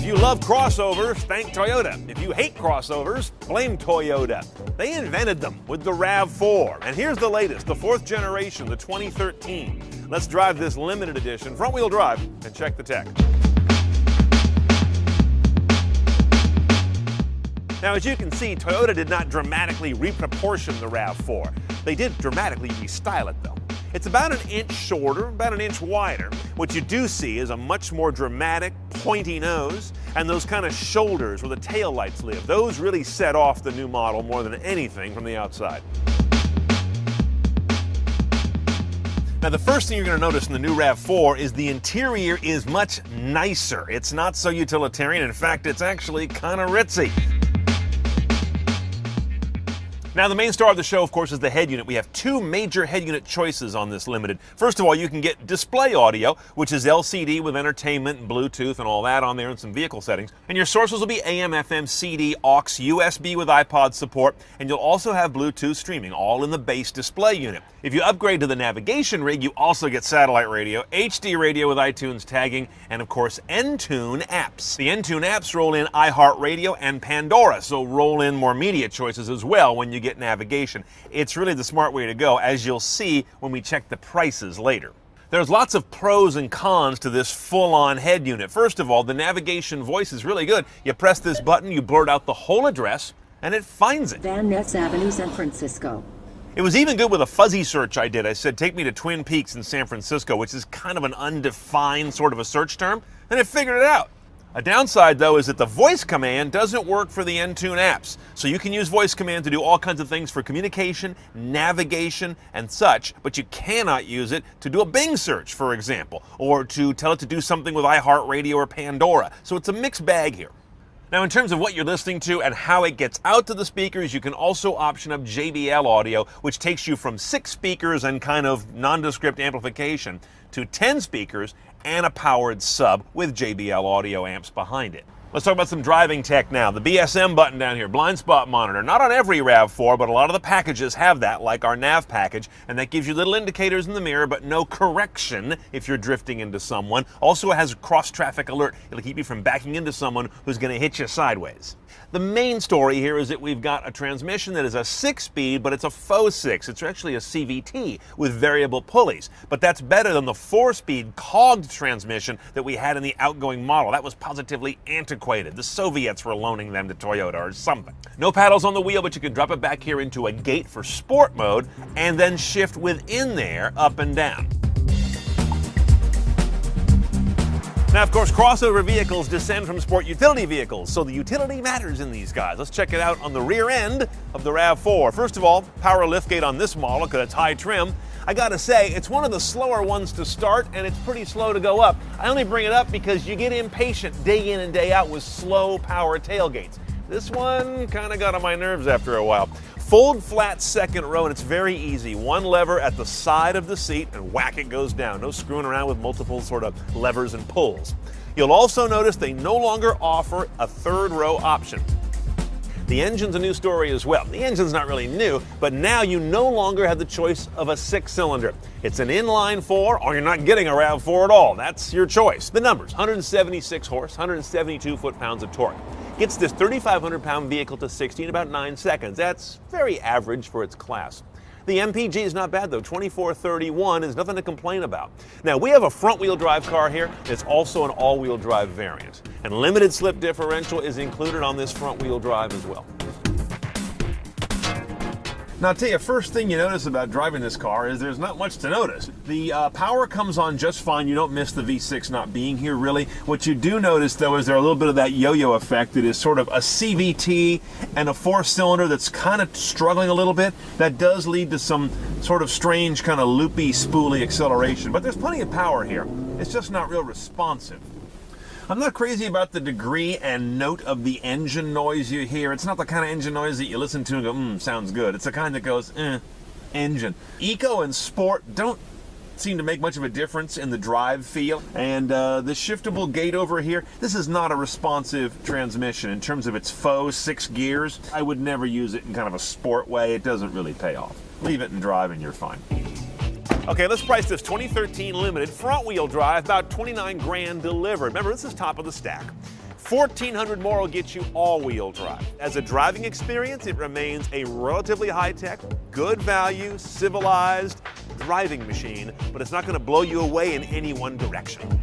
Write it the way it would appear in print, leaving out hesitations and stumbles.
you love crossovers, thank Toyota. If you hate crossovers, blame Toyota. They invented them with the RAV4. And here's the latest, the 4th generation, the 2013. Let's drive this limited edition front-wheel drive and check the tech. Now, as you can see, Toyota did not dramatically reproportion the RAV4. They did dramatically restyle it, though. It's about an inch shorter, about an inch wider. What you do see is a much more dramatic, pointy nose, and those kind of shoulders where the tail lights live. Those really set off the new model more than anything from the outside. Now, the first thing you're going to notice in the new RAV4 is the interior is much nicer. It's not so utilitarian. In fact, it's actually kind of ritzy. Now, the main star of the show, of course, is the head unit. We have two major head unit choices on this Limited. First of all, you can get display audio, which is LCD with entertainment and Bluetooth and all that on there and some vehicle settings. And your sources will be AM, FM, CD, aux, USB with iPod support, and you'll also have Bluetooth streaming, all in the base display unit. If you upgrade to the navigation rig, you also get satellite radio, HD radio with iTunes tagging, and of course, Entune apps. The Entune apps roll in iHeartRadio and Pandora, so roll in more media choices as well when you get navigation. It's really the smart way to go, as you'll see when we check the prices later. There's lots of pros and cons to this full-on head unit. First of all, the navigation voice is really good. You press this button, you blurt out the whole address, and it finds it. Van Ness Avenue, San Francisco. It was even good with a fuzzy search I did. I said, take me to Twin Peaks in San Francisco, which is kind of an undefined sort of a search term, and it figured it out. A downside, though, is that the voice command doesn't work for the Entune apps. So you can use voice command to do all kinds of things for communication, navigation, and such, but you cannot use it to do a Bing search, for example, or to tell it to do something with iHeartRadio or Pandora. So it's a mixed bag here. Now, in terms of what you're listening to and how it gets out to the speakers, you can also option up JBL audio, which takes you from 6 speakers and kind of nondescript amplification to 10 speakers and a powered sub with JBL audio amps behind it. Let's talk about some driving tech now. The BSM button down here, blind spot monitor. Not on every RAV4, but a lot of the packages have that, like our nav package, and that gives you little indicators in the mirror, but no correction if you're drifting into someone. Also, it has cross-traffic alert. It'll keep you from backing into someone who's going to hit you sideways. The main story here is that we've got a transmission that is a 6-speed, but it's a faux 6. It's actually a CVT with variable pulleys, but that's better than the 4-speed cogged transmission that we had in the outgoing model. That was positively antiquated. The Soviets were loaning them to Toyota or something. No paddles on the wheel, but you can drop it back here into a gate for sport mode and then shift within there up and down. Now, of course, crossover vehicles descend from sport utility vehicles, so the utility matters in these guys. Let's check it out on the rear end of the RAV4. First of all, power liftgate on this model because it's high trim. I gotta say, it's one of the slower ones to start, and it's pretty slow to go up. I only bring it up because you get impatient day in and day out with slow power tailgates. This one kind of got on my nerves after a while. Fold flat second row, and it's very easy. One lever at the side of the seat, and whack, it goes down. No screwing around with multiple sort of levers and pulls. You'll also notice they no longer offer a third row option. The engine's a new story as well. The engine's not really new, but now you no longer have the choice of a 6-cylinder. It's an inline 4, or you're not getting a RAV4 at all. That's your choice. The numbers, 176 horse, 172 foot-pounds of torque. Gets this 3,500-pound vehicle to 60 in about 9 seconds. That's very average for its class. The MPG is not bad, though. 2431 is nothing to complain about. Now, we have a front-wheel drive car here. It's also an all-wheel drive variant. And limited slip differential is included on this front-wheel drive as well. Now, I'll tell you, first thing you notice about driving this car is there's not much to notice. The power comes on just fine. You don't miss the V6 not being here, really. What you do notice, though, is there a little bit of that yo-yo effect that is sort of a CVT and a 4-cylinder that's kind of struggling a little bit. That does lead to some sort of strange kind of loopy, spooly acceleration. But there's plenty of power here. It's just not real responsive. I'm not crazy about the degree and note of the engine noise you hear. It's not the kind of engine noise that you listen to and go, sounds good. It's the kind that goes, engine. Eco and Sport don't seem to make much of a difference in the drive feel. And the shiftable gate over here, this is not a responsive transmission in terms of its faux 6 gears. I would never use it in kind of a sport way. It doesn't really pay off. Leave it in drive and you're fine. Okay, let's price this 2013 Limited front-wheel drive, about 29 grand delivered. Remember, this is top of the stack. $1,400 more will get you all-wheel drive. As a driving experience, it remains a relatively high-tech, good value, civilized driving machine, but it's not going to blow you away in any one direction.